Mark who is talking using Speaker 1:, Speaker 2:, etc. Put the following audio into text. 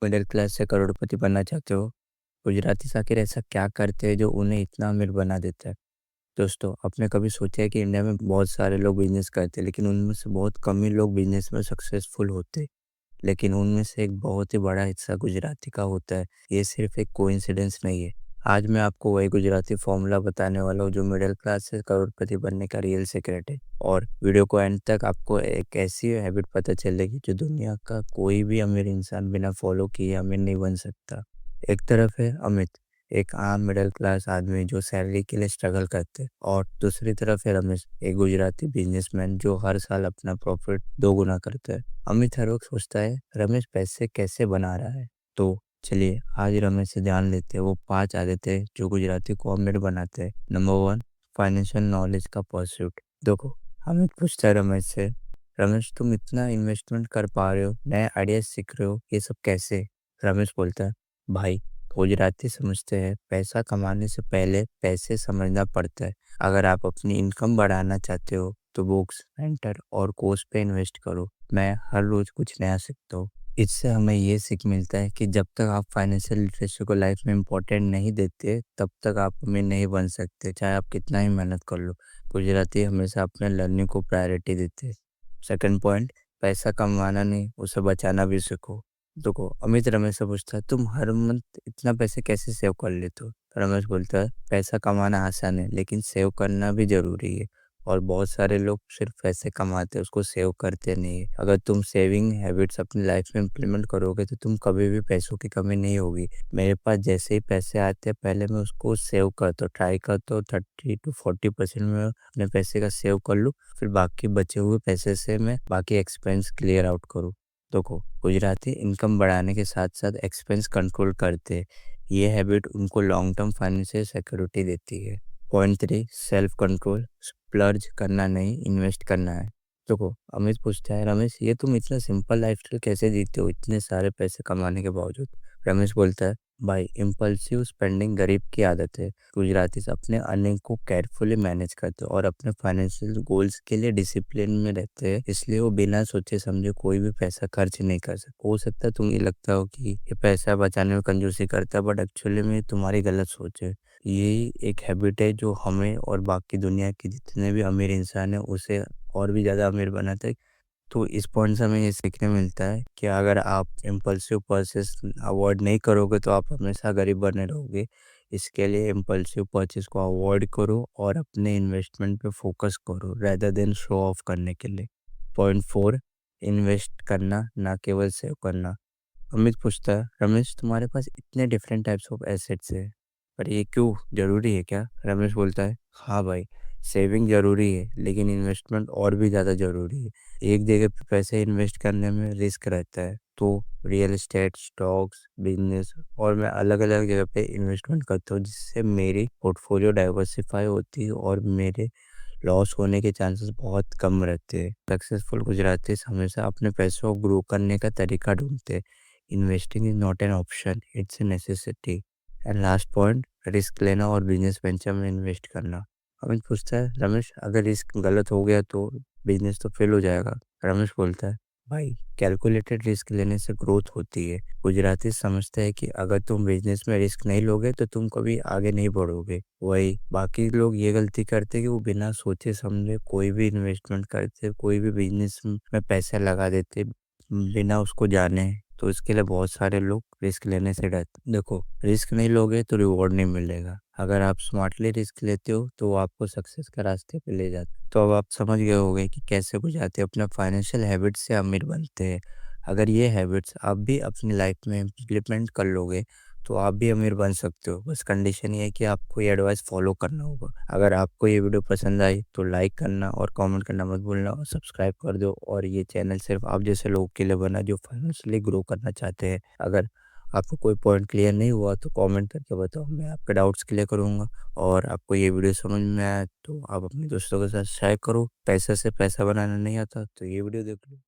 Speaker 1: Middle class से करोड़पति बनना चाहते हो? गुजरातीस आखिर ऐसा क्या करते हैं जो उन्हें इतना अमीर बना देता है? दोस्तों, आपने कभी सोचा है कि इंडिया में बहुत सारे लोग बिजनेस करते हैं, लेकिन उनमें से बहुत कम ही लोग बिजनेस में सक्सेसफुल होते हैं। लेकिन उनमें से एक बहुत ही बड़ा हिस्सा गुजराती का होता है। ये सिर्फ एक कोइंसिडेंस नहीं है। आज मैं आपको वही गुजराती फॉर्मूला बताने वाला हूँ जो मिडिल क्लास से करोड़पति बनने का रियल सीक्रेट है। और वीडियो को एंड तक आपको एक ऐसी हैबिट पता चलेगी जो दुनिया का कोई भी अमीर इंसान बिना फॉलो किए अमीर नहीं बन सकता। एक तरफ है अमित, एक आम मिडिल क्लास आदमी जो सैलरी के लिए स्ट्रगल करते हैं, और दूसरी तरफ है रमेश, एक गुजराती बिजनेसमैन जो हर साल अपना प्रॉफिट दोगुना करता है। अमित हर वक्त सोचता है रमेश पैसे कैसे बना रहा है। तो चलिए आज रमेश से ध्यान लेते हैं वो 5 आदतें जो गुजराती को अमीर बनाते हैं। नंबर 1, फाइनेंशियल नॉलेज का परस्यूट। देखो, अमित पूछता है रमेश से, रमेश तुम इतना इन्वेस्टमेंट कर पा रहे हो, नए आइडियाज सीख रहे हो, ये सब कैसे? रमेश बोलता है, भाई गुजराती समझते हैं पैसा कमाने से पहले पैसे समझना पड़ता है। अगर आप अपनी इनकम बढ़ाना चाहते हो तो बुक्स, मेंटर और कोर्स पे इन्वेस्ट करो। मैं हर रोज कुछ नया सीखता हूँ। इससे हमें ये सीख मिलता है कि जब तक आप फाइनेंशियल लिटरेसी को लाइफ में इम्पोर्टेंट नहीं देते, तब तक आप अमीर नहीं बन सकते, चाहे आप कितना ही मेहनत कर लो। गुजराती हमेशा अपने लर्निंग को प्रायोरिटी देते हैं। सेकंड पॉइंट, पैसा कमाना नहीं, उसे बचाना भी सीखो। देखो, अमित रमेश से पूछता है, तुम हर मंथ इतना पैसे कैसे सेव कर लेते हो? तो रमेश बोलता है, पैसा कमाना आसान है, लेकिन सेव करना भी जरूरी है। और बहुत सारे लोग सिर्फ पैसे कमाते हैं, उसको सेव करते नहीं है। अगर तुम सेविंग हैबिट्स अपनी लाइफ में इम्प्लीमेंट करोगे तो तुम कभी भी पैसों की कमी नहीं होगी। मेरे पास जैसे ही पैसे आते हैं, पहले मैं उसको सेव करता हूँ, ट्राई करता हूँ 30 to 40% में अपने पैसे का सेव कर लूँ। फिर बाकी बचे हुए पैसे से मैं बाकी एक्सपेंस क्लियर आउट करूँ। देखो, गुजराती इनकम बढ़ाने के साथ साथ एक्सपेंस कंट्रोल करते हैं। ये हैबिट उनको लॉन्ग टर्म फाइनेंशियल सिक्योरिटी देती है। Point 3, self control. स्प्लर्ज करना नहीं, इन्वेस्ट करना है। देखो, अमित पूछता है, रमेश ये तुम इतना सिंपल लाइफस्टाइल कैसे जीते हो इतने सारे पैसे कमाने के बावजूद? रमेश बोलता है, भाई इम्पल्सिव स्पेंडिंग गरीब की आदत है। गुजराती अपने अर्निंग को केयरफुली मैनेज करते हैं और अपने फाइनेंशियल गोल्स के लिए डिसिप्लिन में रहते हैं, इसलिए वो बिना सोचे समझे कोई भी पैसा खर्च नहीं कर सकते। हो सकता है तुम्हें लगता हो कि ये पैसा बचाने में कंजूसी करता है, बट एक्चुअली में तुम्हारी गलत सोच है। यही एक हैबिट है जो हमें और बाकी दुनिया के जितने भी अमीर इंसान है उसे और भी ज़्यादा अमीर बनाता है। तो इस पॉइंट से हमें ये सीखने मिलता है कि अगर आप इम्पल्सिव परचेस अवॉइड नहीं करोगे तो आप हमेशा गरीब बने रहोगे। इसके लिए इम्पल्सिव परचेस को अवॉइड करो और अपने इन्वेस्टमेंट पे फोकस करो रेदर देन शो ऑफ करने के लिए। पॉइंट 4, इन्वेस्ट करना ना केवल सेव करना। अमित पूछता है, रमेश तुम्हारे पास इतने डिफरेंट टाइप्स ऑफ एसेट्स है, पर ये क्यों, जरूरी है क्या? रमेश बोलता है, हाँ भाई, सेविंग जरूरी है लेकिन इन्वेस्टमेंट और भी ज़्यादा जरूरी है। एक जगह पे पैसे इन्वेस्ट करने में रिस्क रहता है, तो रियल एस्टेट, स्टॉक्स, बिजनेस, और मैं अलग अलग जगह पे इन्वेस्टमेंट करता हूँ जिससे मेरी पोर्टफोलियो डाइवर्सिफाई होती है और मेरे लॉस होने के चांसेस बहुत कम रहते हैं। सक्सेसफुल गुजराती हमेशा अपने पैसों को ग्रो करने का तरीका ढूंढते हैं। Investing is not an option, it's a necessity. And last point, risk लेना और बिजनेस वेंचर में इन्वेस्ट करना। अमित पूछता है, रमेश अगर रिस्क गलत हो गया तो बिजनेस तो फेल हो जाएगा? रमेश बोलता है, भाई कैलकुलेटेड रिस्क लेने से ग्रोथ होती है। गुजराती समझते हैं कि अगर तुम बिजनेस में रिस्क नहीं लोगे तो तुम कभी आगे नहीं बढ़ोगे। वही बाकी लोग ये गलती करते कि वो बिना सोचे समझे कोई भी इन्वेस्टमेंट करते, कोई भी बिजनेस में पैसा लगा देते बिना उसको जाने। तो इसके लिए बहुत सारे लोग रिस्क लेने से डरते। देखो, रिस्क नहीं लोगे तो रिवॉर्ड नहीं मिलेगा। अगर आप स्मार्टली रिस्क लेते हो तो वो आपको सक्सेस के रास्ते पे ले जाते। तो अब आप समझ गए होंगे कि कैसे गुजराती अपना फाइनेंशियल हैबिट्स से अमीर बनते हैं। अगर ये हैबिट्स आप भी अपनी लाइफ में इम्प्लीमेंट कर लोगे तो आप भी अमीर बन सकते हो। बस कंडीशन ये है कि आपको ये एडवाइस फॉलो करना होगा। अगर आपको ये वीडियो पसंद आई तो लाइक करना और कमेंट करना मत भूलना, और सब्सक्राइब कर दो। और ये चैनल सिर्फ आप जैसे लोगों के लिए बना जो फाइनेंशियली ग्रो करना चाहते हैं। अगर आपको कोई पॉइंट क्लियर नहीं हुआ तो कमेंट करके बताओ, मैं आपके डाउट्स क्लियर करूँगा। और आपको ये वीडियो समझ में आया तो आप अपने दोस्तों के साथ शेयर करो। पैसे से पैसा बनाना नहीं आता तो ये वीडियो देख लो।